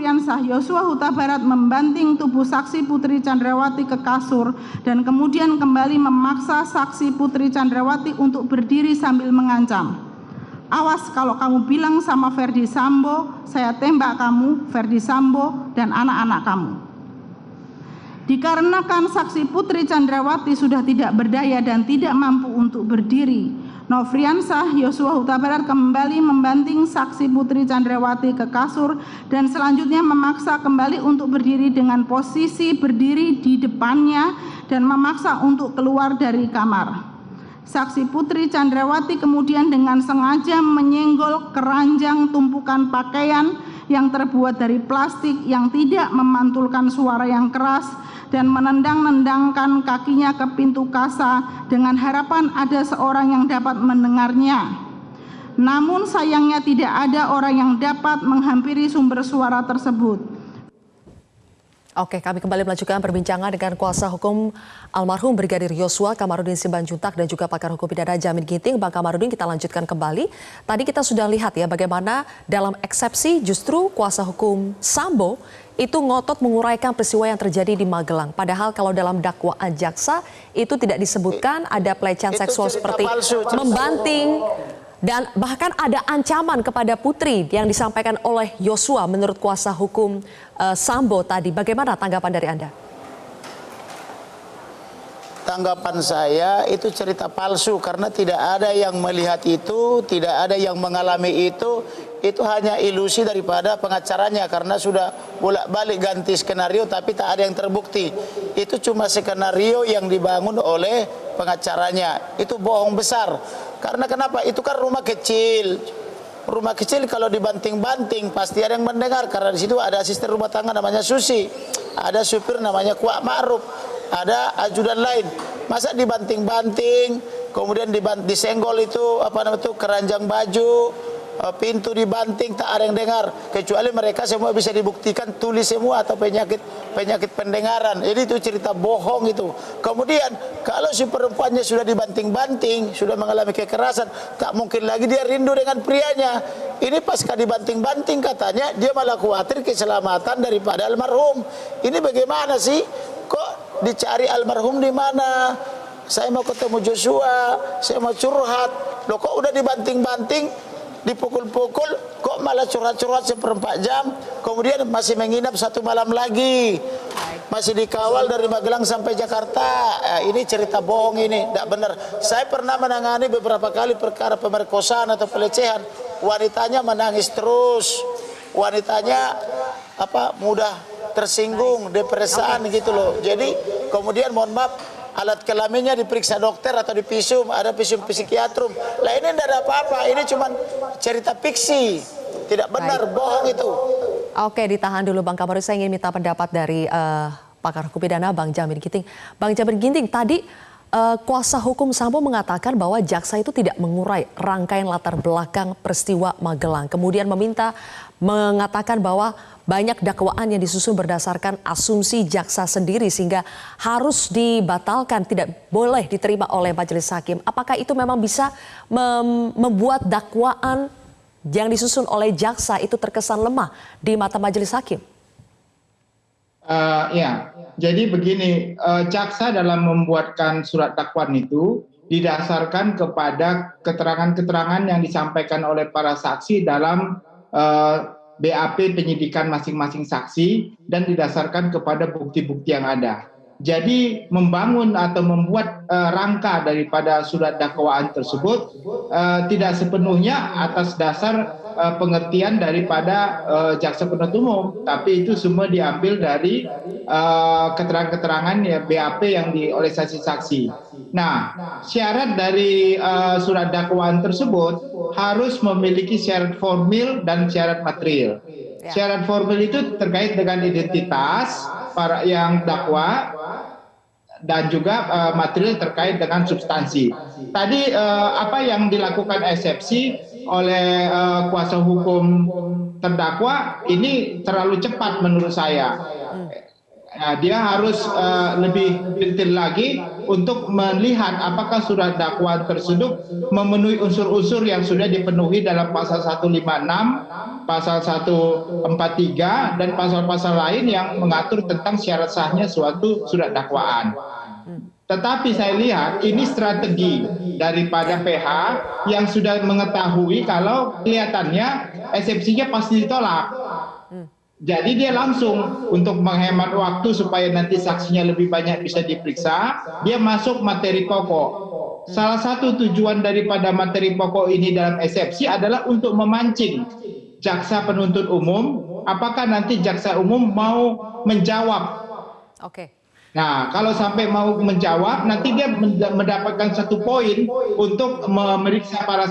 Nofriansah Yosua Huta Barat membanting tubuh saksi Putri Chandrawati ke kasur dan kemudian kembali memaksa saksi Putri Chandrawati untuk berdiri sambil mengancam, "Awas kalau kamu bilang sama Ferdi Sambo, saya tembak kamu, Ferdi Sambo, dan anak-anak kamu." Dikarenakan saksi Putri Chandrawati sudah tidak berdaya dan tidak mampu untuk berdiri, Nofriansah Yosua Huta Barat kembali membanting saksi Putri Chandrawati ke kasur dan selanjutnya memaksa kembali untuk berdiri dengan posisi berdiri di depannya dan memaksa untuk keluar dari kamar. Saksi Putri Chandrawati kemudian dengan sengaja menyenggol keranjang tumpukan pakaian yang terbuat dari plastik yang tidak memantulkan suara yang keras dan menendang-nendangkan kakinya ke pintu kasa dengan harapan ada seorang yang dapat mendengarnya. Namun sayangnya tidak ada orang yang dapat menghampiri sumber suara tersebut. Oke, kami kembali melanjutkan perbincangan dengan kuasa hukum almarhum Brigadir Yosua, Kamarudin Simanjuntak, dan juga pakar hukum pidana Jamin Ginting. Bang Kamarudin, kita lanjutkan kembali. Tadi kita sudah lihat ya bagaimana dalam eksepsi justru kuasa hukum Sambo itu ngotot menguraikan peristiwa yang terjadi di Magelang. Padahal kalau dalam dakwaan jaksa itu tidak disebutkan ada pelecehan seksual seperti membanting, dan bahkan ada ancaman kepada Putri yang disampaikan oleh Yosua menurut kuasa hukum Sambo tadi. Bagaimana tanggapan dari Anda? Tanggapan saya itu cerita palsu karena tidak ada yang melihat itu, tidak ada yang mengalami itu. Itu hanya ilusi daripada pengacaranya karena sudah bolak-balik ganti skenario tapi tak ada yang terbukti. Itu cuma skenario yang dibangun oleh pengacaranya. Itu bohong besar. Karena kenapa? Itu kan rumah kecil. Rumah kecil kalau dibanting-banting pasti ada yang mendengar karena di situ ada asisten rumah tangga namanya Susi, ada supir namanya Kuak Ma'ruf, ada ajudan lain. Masa dibanting-banting, kemudian disenggol itu keranjang baju, pintu dibanting, tak ada yang dengar kecuali mereka semua bisa dibuktikan tulis semua atau penyakit pendengaran. Jadi itu cerita bohong itu. Kemudian kalau si perempuannya sudah dibanting-banting, sudah mengalami kekerasan, tak mungkin lagi dia rindu dengan prianya. Ini pasca dibanting-banting katanya dia malah khawatir keselamatan daripada almarhum. Ini bagaimana sih? Kok dicari almarhum di mana? Saya mau ketemu Joshua, saya mau curhat. Loh kok udah dibanting-banting, dipukul-pukul, kok malah curhat-curhat seperempat jam, kemudian masih menginap 1 malam lagi, masih dikawal dari Magelang sampai Jakarta. Ini cerita bohong, ini tidak benar. Saya pernah menangani beberapa kali perkara pemerkosaan atau pelecehan, wanitanya menangis terus, wanitanya mudah tersinggung, depresian gitu loh. Jadi kemudian mohon maaf, alat kelaminnya diperiksa dokter atau divisum, ada visum psikiatrum. Lah ini tidak ada apa-apa, ini cuma cerita fiksi, tidak benar, bohong itu. Oke, ditahan dulu Bang Kamarudin, saya ingin minta pendapat dari pakar hukum pidana Bang Jamin Ginting. Bang Jamin Ginting, tadi kuasa hukum Sambo mengatakan bahwa jaksa itu tidak mengurai rangkaian latar belakang peristiwa Magelang. Kemudian mengatakan bahwa banyak dakwaan yang disusun berdasarkan asumsi jaksa sendiri sehingga harus dibatalkan, tidak boleh diterima oleh majelis hakim. Apakah itu memang bisa membuat dakwaan yang disusun oleh jaksa itu terkesan lemah di mata majelis hakim? Ya, jadi begini, jaksa dalam membuatkan surat dakwaan itu didasarkan kepada keterangan-keterangan yang disampaikan oleh para saksi dalam BAP penyidikan masing-masing saksi dan didasarkan kepada bukti-bukti yang ada. Jadi membangun atau membuat rangka daripada surat dakwaan tersebut tidak sepenuhnya atas dasar pengertian daripada jaksa penuntut umum, tapi itu semua diambil dari keterangan-keterangan ya BAP yang oleh saksi-saksi. Nah, syarat dari surat dakwaan tersebut harus memiliki syarat formil dan syarat material. Syarat formil itu terkait dengan identitas para yang dakwa dan juga material terkait dengan substansi. Tadi apa yang dilakukan eksepsi oleh kuasa hukum terdakwa ini terlalu cepat menurut saya. Nah, dia harus lebih detail lagi untuk melihat apakah surat dakwaan tersebut memenuhi unsur-unsur yang sudah dipenuhi dalam pasal 156, pasal 143, dan pasal-pasal lain yang mengatur tentang syarat sahnya suatu surat dakwaan. Tetapi saya lihat ini strategi daripada PH yang sudah mengetahui kalau kelihatannya eksepsinya pasti ditolak. Jadi dia langsung untuk menghemat waktu supaya nanti saksinya lebih banyak bisa diperiksa, dia masuk materi pokok. Salah satu tujuan daripada materi pokok ini dalam eksepsi adalah untuk memancing jaksa penuntut umum, apakah nanti jaksa umum mau menjawab. Oke. Nah, kalau sampai mau menjawab, nanti dia mendapatkan satu poin untuk memeriksa para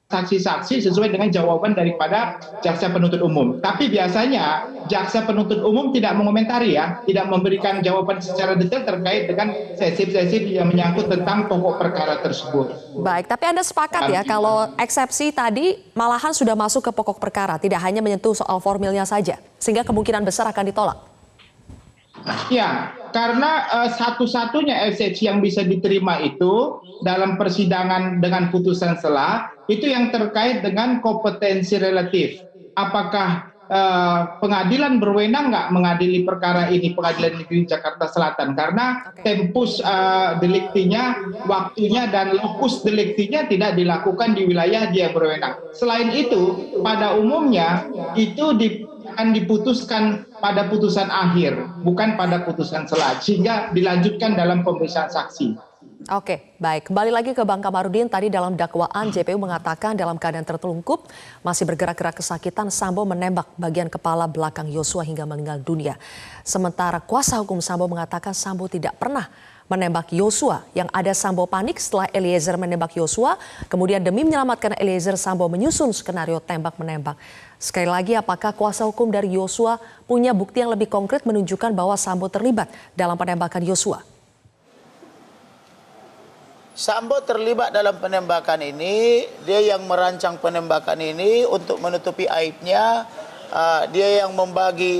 saksi-saksi sesuai dengan jawaban daripada jaksa penuntut umum. Tapi biasanya jaksa penuntut umum tidak mengomentari ya, tidak memberikan jawaban secara detail terkait dengan sesif-sesif yang menyangkut tentang pokok perkara tersebut. Baik, tapi Anda sepakat ya kalau eksepsi tadi malahan sudah masuk ke pokok perkara, tidak hanya menyentuh soal formilnya saja, sehingga kemungkinan besar akan ditolak. Ya, karena satu-satunya eksepsi yang bisa diterima itu dalam persidangan dengan putusan selah itu yang terkait dengan kompetensi relatif. Apakah pengadilan berwenang nggak mengadili perkara ini, Pengadilan Negeri Jakarta Selatan, karena tempus deliktinya, waktunya dan lokus deliktinya tidak dilakukan di wilayah dia berwenang. Selain itu, pada umumnya itu akan diputuskan pada putusan akhir, bukan pada putusan selah, sehingga dilanjutkan dalam pemeriksaan saksi. Oke, baik. Kembali lagi ke Bang Kamarudin. Tadi dalam dakwaan JPU mengatakan dalam keadaan tertelungkup, masih bergerak-gerak kesakitan, Sambo menembak bagian kepala belakang Yosua hingga meninggal dunia. Sementara kuasa hukum Sambo mengatakan Sambo tidak pernah menembak Yosua. Yang ada Sambo panik setelah Eliezer menembak Yosua. Kemudian demi menyelamatkan Eliezer, Sambo menyusun skenario tembak-menembak. Sekali lagi, apakah kuasa hukum dari Yosua punya bukti yang lebih konkret menunjukkan bahwa Sambo terlibat dalam penembakan Yosua? Sambo terlibat dalam penembakan ini, dia yang merancang penembakan ini untuk menutupi aibnya. Dia yang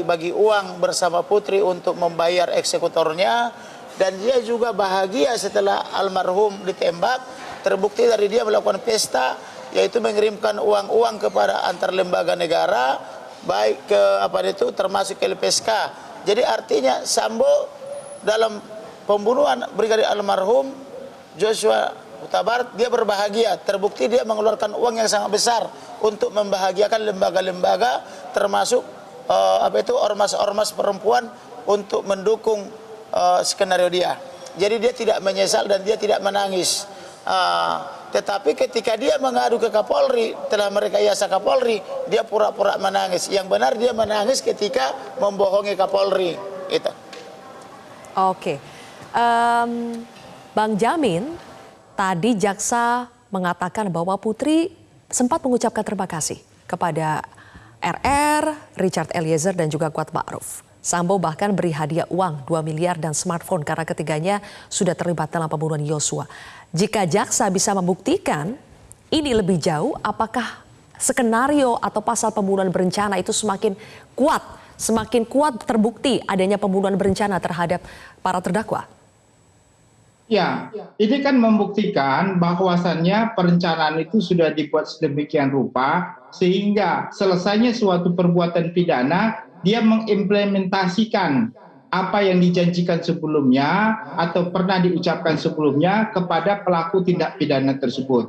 bagi uang bersama Putri untuk membayar eksekutornya, dan dia juga bahagia setelah almarhum ditembak. Terbukti dari dia melakukan pesta, yaitu mengirimkan uang-uang kepada antar lembaga negara, baik ke termasuk ke LPSK. Jadi artinya Sambo dalam pembunuhan Brigadir almarhum Joshua Huta Barat, dia berbahagia. Terbukti dia mengeluarkan uang yang sangat besar untuk membahagiakan lembaga-lembaga, termasuk ormas-ormas perempuan untuk mendukung skenario dia. Jadi dia tidak menyesal dan dia tidak menangis. Tetapi ketika dia mengadu ke Kapolri, telah merekayasa Kapolri, dia pura-pura menangis. Yang benar dia menangis ketika membohongi Kapolri. Itu. Oke. Bang Jamin, tadi jaksa mengatakan bahwa Putri sempat mengucapkan terima kasih kepada RR, Richard Eliezer, dan juga Kuat Ma'ruf. Sambo bahkan beri hadiah uang 2 miliar dan smartphone karena ketiganya sudah terlibat dalam pembunuhan Yosua. Jika jaksa bisa membuktikan ini lebih jauh, apakah skenario atau pasal pembunuhan berencana itu semakin kuat terbukti adanya pembunuhan berencana terhadap para terdakwa? Ya, ini kan membuktikan bahwasannya perencanaan itu sudah dibuat sedemikian rupa sehingga selesainya suatu perbuatan pidana dia mengimplementasikan apa yang dijanjikan sebelumnya atau pernah diucapkan sebelumnya kepada pelaku tindak pidana tersebut.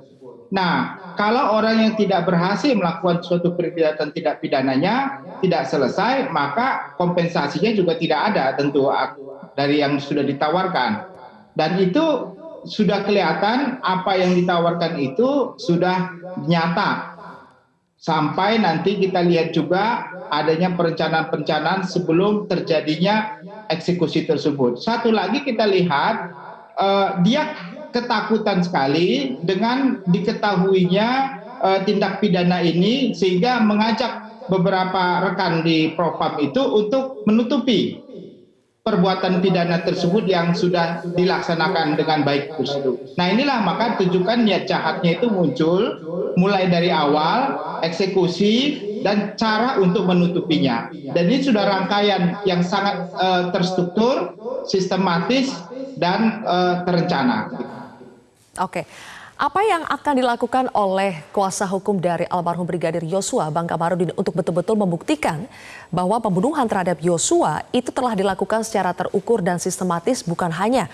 Nah, kalau orang yang tidak berhasil melakukan suatu perbuatan tindak pidananya tidak selesai, maka kompensasinya juga tidak ada tentu dari yang sudah ditawarkan. Dan itu sudah kelihatan apa yang ditawarkan itu sudah nyata. Sampai nanti kita lihat juga adanya perencanaan-perencanaan sebelum terjadinya eksekusi tersebut. Satu lagi kita lihat, dia ketakutan sekali dengan diketahuinya tindak pidana ini sehingga mengajak beberapa rekan di Propam itu untuk menutupi perbuatan pidana tersebut yang sudah dilaksanakan dengan baik tersebut. Nah inilah maka tunjukkan niat jahatnya itu muncul mulai dari awal eksekusi dan cara untuk menutupinya. Dan ini sudah rangkaian yang sangat terstruktur, sistematis, dan terencana. Oke. Apa yang akan dilakukan oleh kuasa hukum dari almarhum Brigadir Yosua, Bang Kamarudin, untuk betul-betul membuktikan bahwa pembunuhan terhadap Yosua itu telah dilakukan secara terukur dan sistematis, bukan hanya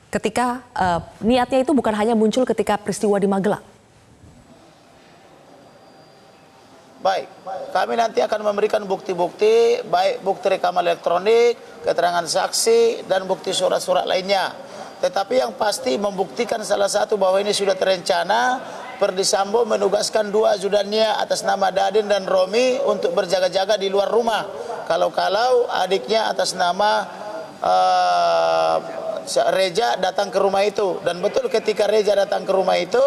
ketika niatnya itu bukan hanya muncul ketika peristiwa di Magelang? Baik, kami nanti akan memberikan bukti-bukti, baik bukti rekaman elektronik, keterangan saksi, dan bukti surat-surat lainnya. Tetapi yang pasti membuktikan salah satu bahwa ini sudah terencana. Ferdy Sambo menugaskan 2 ajudannya atas nama Daden dan Romi untuk berjaga-jaga di luar rumah. Kalau-kalau adiknya atas nama Reja datang ke rumah itu. Dan betul ketika Reja datang ke rumah itu,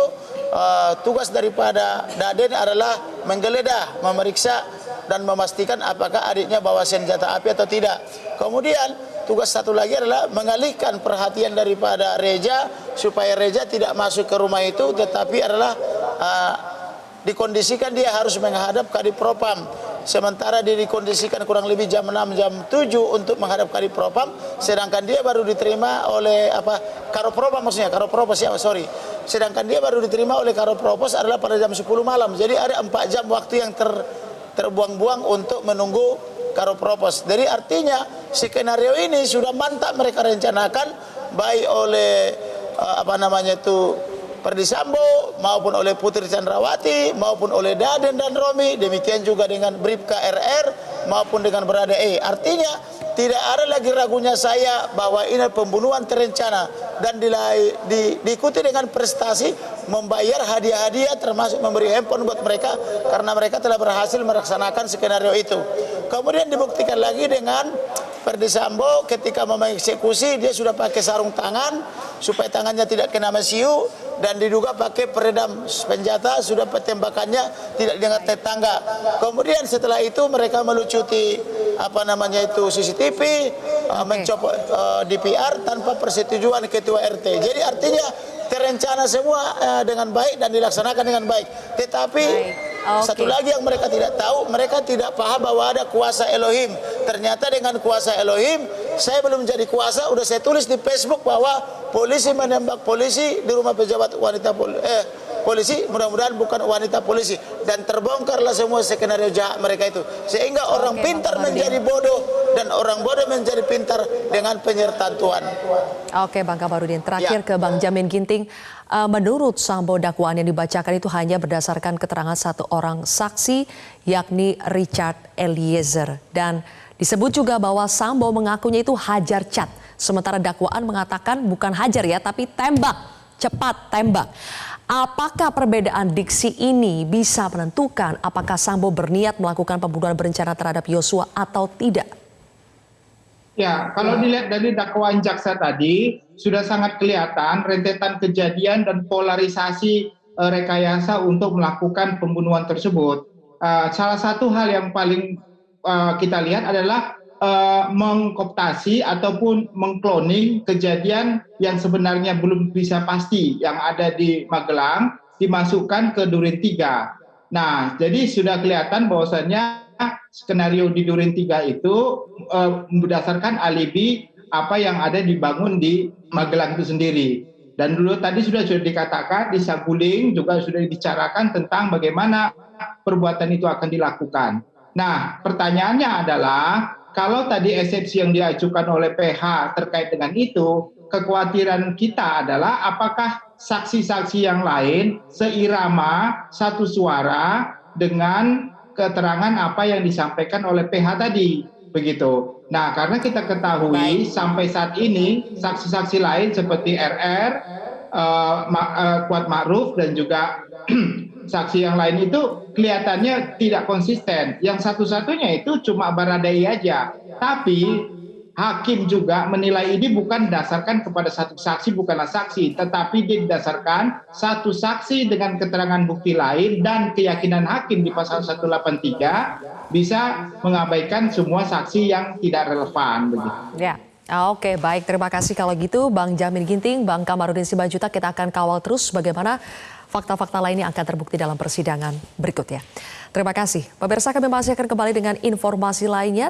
tugas daripada Daden adalah menggeledah, memeriksa, dan memastikan apakah adiknya bawa senjata api atau tidak. Kemudian tugas satu lagi adalah mengalihkan perhatian daripada Reja supaya Reja tidak masuk ke rumah itu, tetapi adalah dikondisikan dia harus menghadap Kadipropam. Sementara dia dikondisikan kurang lebih jam 6, jam 7 untuk menghadap Kadipropam, sedangkan dia baru diterima oleh Karopropam, maksudnya Karopropos ya, sorry. Sedangkan dia baru diterima oleh Karopropos adalah pada jam 10 malam. Jadi ada 4 jam waktu yang terbuang-buang untuk menunggu Karopropos. Jadi artinya skenario ini sudah mantap mereka rencanakan, baik oleh Ferdy Sambo maupun oleh Putri Chandrawati maupun oleh Daden dan Romi, demikian juga dengan Bribka RR maupun dengan Barada E. Artinya tidak ada lagi ragunya saya bahwa ini pembunuhan terencana dan diikuti dengan prestasi membayar hadiah-hadiah termasuk memberi handphone buat mereka karena mereka telah berhasil melaksanakan skenario itu. Kemudian dibuktikan lagi dengan Ferdy Sambo ketika mengeksekusi dia sudah pakai sarung tangan supaya tangannya tidak kena mesiu dan diduga pakai peredam senjata, sudah tembakannya tidak diingat tetangga. Kemudian setelah itu mereka melucuti CCTV, mencopot DPR tanpa persetujuan ketua RT. Jadi artinya terencana semua dengan baik dan dilaksanakan dengan baik. Tetapi satu lagi yang mereka tidak tahu, mereka tidak paham bahwa ada kuasa Elohim. Ternyata dengan kuasa Elohim, saya belum jadi kuasa, udah saya tulis di Facebook bahwa polisi menembak polisi di rumah pejabat wanita polisi, mudah-mudahan bukan wanita polisi, dan terbongkarlah semua skenario jahat mereka itu, sehingga orang pintar menjadi bodoh dan orang bodoh menjadi pintar dengan penyertaan Tuhan. Oke, Bang Kamarudin, terakhir ke Bang Jamin Ginting. Menurut Sambo, dakwaan yang dibacakan itu hanya berdasarkan keterangan satu orang saksi, yakni Richard Eliezer, dan disebut juga bahwa Sambo mengakunya itu hajar cat, sementara dakwaan mengatakan bukan hajar ya, tapi tembak, cepat tembak. Apakah perbedaan diksi ini bisa menentukan apakah Sambo berniat melakukan pembunuhan berencana terhadap Yosua atau tidak? Ya, kalau dilihat dari dakwaan jaksa tadi, sudah sangat kelihatan rentetan kejadian dan polarisasi rekayasa untuk melakukan pembunuhan tersebut. Salah satu hal yang paling kita lihat adalah mengkooptasi ataupun mengkloning kejadian yang sebenarnya belum bisa pasti yang ada di Magelang dimasukkan ke Duren 3. Nah, jadi sudah kelihatan bahwasannya skenario di Duren 3 itu berdasarkan alibi apa yang ada dibangun di Magelang itu sendiri. Dan dulu tadi sudah dikatakan di Saguling juga sudah dibicarakan tentang bagaimana perbuatan itu akan dilakukan. Nah, pertanyaannya adalah kalau tadi eksepsi yang diajukan oleh PH terkait dengan itu, kekhawatiran kita adalah apakah saksi-saksi yang lain seirama satu suara dengan keterangan apa yang disampaikan oleh PH tadi, begitu. Nah, karena kita ketahui sampai saat ini saksi-saksi lain seperti RR, Kuat Ma'ruf dan juga saksi yang lain itu kelihatannya tidak konsisten. Yang satu-satunya itu cuma Baradei aja. Tapi hakim juga menilai ini bukan didasarkan kepada satu saksi, bukanlah saksi, tetapi didasarkan satu saksi dengan keterangan bukti lain dan keyakinan hakim di pasal 183 bisa mengabaikan semua saksi yang tidak relevan. Begitu. Ya. Oke, baik. Terima kasih kalau gitu Bang Jamin Ginting, Bang Kamarudin Simanjuntak. Kita akan kawal terus bagaimana fakta-fakta lainnya akan terbukti dalam persidangan berikutnya. Terima kasih. Pemirsa, kami masih akan kembali dengan informasi lainnya.